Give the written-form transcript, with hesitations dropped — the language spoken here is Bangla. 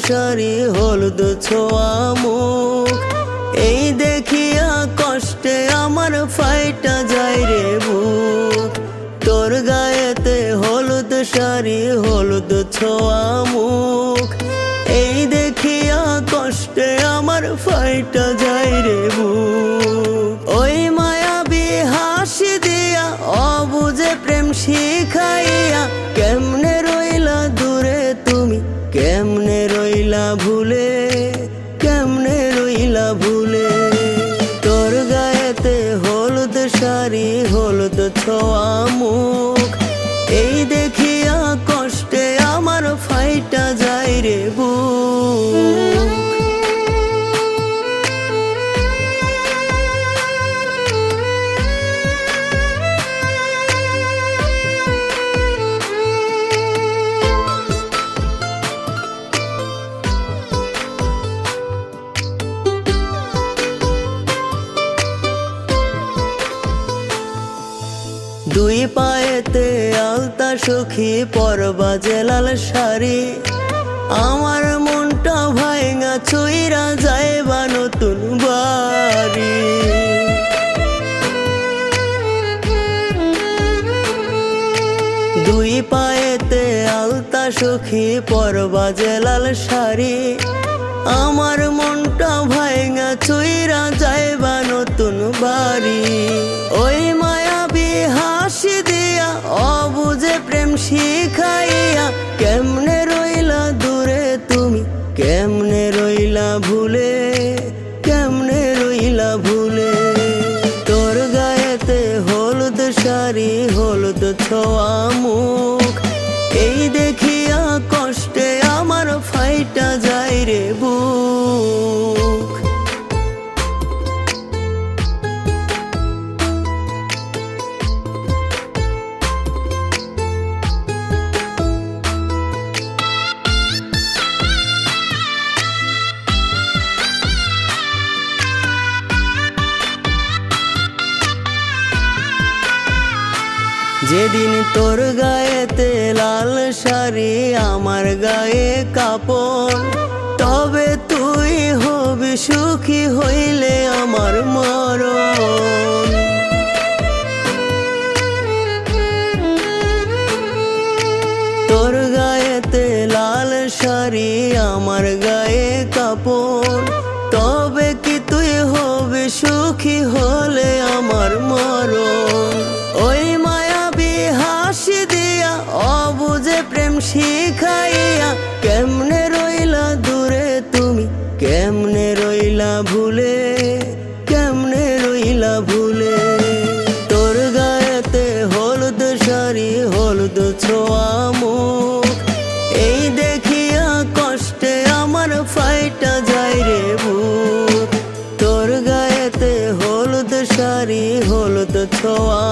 শাড়ি হলুদ ছোঁয়া মুখ, এই দেখিয়া কষ্টে আমার ফাইটা যায় রে বুক। তোর গায়েতে হলুদ শাড়ি হলুদ ছোঁয়া মুখ, এই দেখিয়া কষ্টে আমার ফাইটা যায় রে বুক। ওই মায়াবী হাসি দিয়া অবুঝে প্রেম শিখাইয়া কেমনে রইলা দূরে তুমি, কেমনে রইলা ভুলে, কেমনে রইলা ভুলে। তোর গায়েতে হলুদ শাড়ি হলুদ ছোঁয়া মুখ, এই দেখিয়া কষ্টে আমার ফাইটা যায় রে বুক। দুই পায়েতে আলতা সখী পরবা যে লাল শাড়ি, আমার মনটা ভাঙা চইরা যাইবা নতুন বাড়ি। দুই পায়েতে আলতা সখী পরবা যে লাল শাড়ি, আমার মনটা ভাঙা চইরা যাইবা নতুন বাড়ি। ওই মায়াবী হাসি দিয়া অবুঝে প্রেম শিখাইয়া কেমনে রইলা দূরে তুমি, কেমনে রইলা ভুলে, কেমনে রইলা ভুলে। তোর গায়েতে হলুদ শাড়ি হলুদ ছোঁয়া মুখ, এই দেখিয়া কষ্টে আমার ফাইটা যায় রে বুক। যেদিন তোর গায়েতে লাল শাড়ি আমার গায়ে কাপড়, তবে তুই হবি সুখী হইলে আমার মরণ। তোর গায়েতে লাল শাড়ি আমার গায়ে কাপড়, তবে কি তুই হবি সুখী হলে আমার মরণ। ওই মায়াবী হাসি দিয়া অবুঝে প্রেম শিখাইয়া কেমনে রইলা দূরে তুমি, কেমনে রইলা ভুলে, কেমনে রইলা ভুলে। তোর গায়েতে হলুদ শাড়ি হলুদ ছোঁয়া মুখ, এই দেখিয়া কষ্টে আমার ফাইটা যায় রে বুক। তোর গায়েতে হলুদ শাড়ি হলুদ ছোঁয়া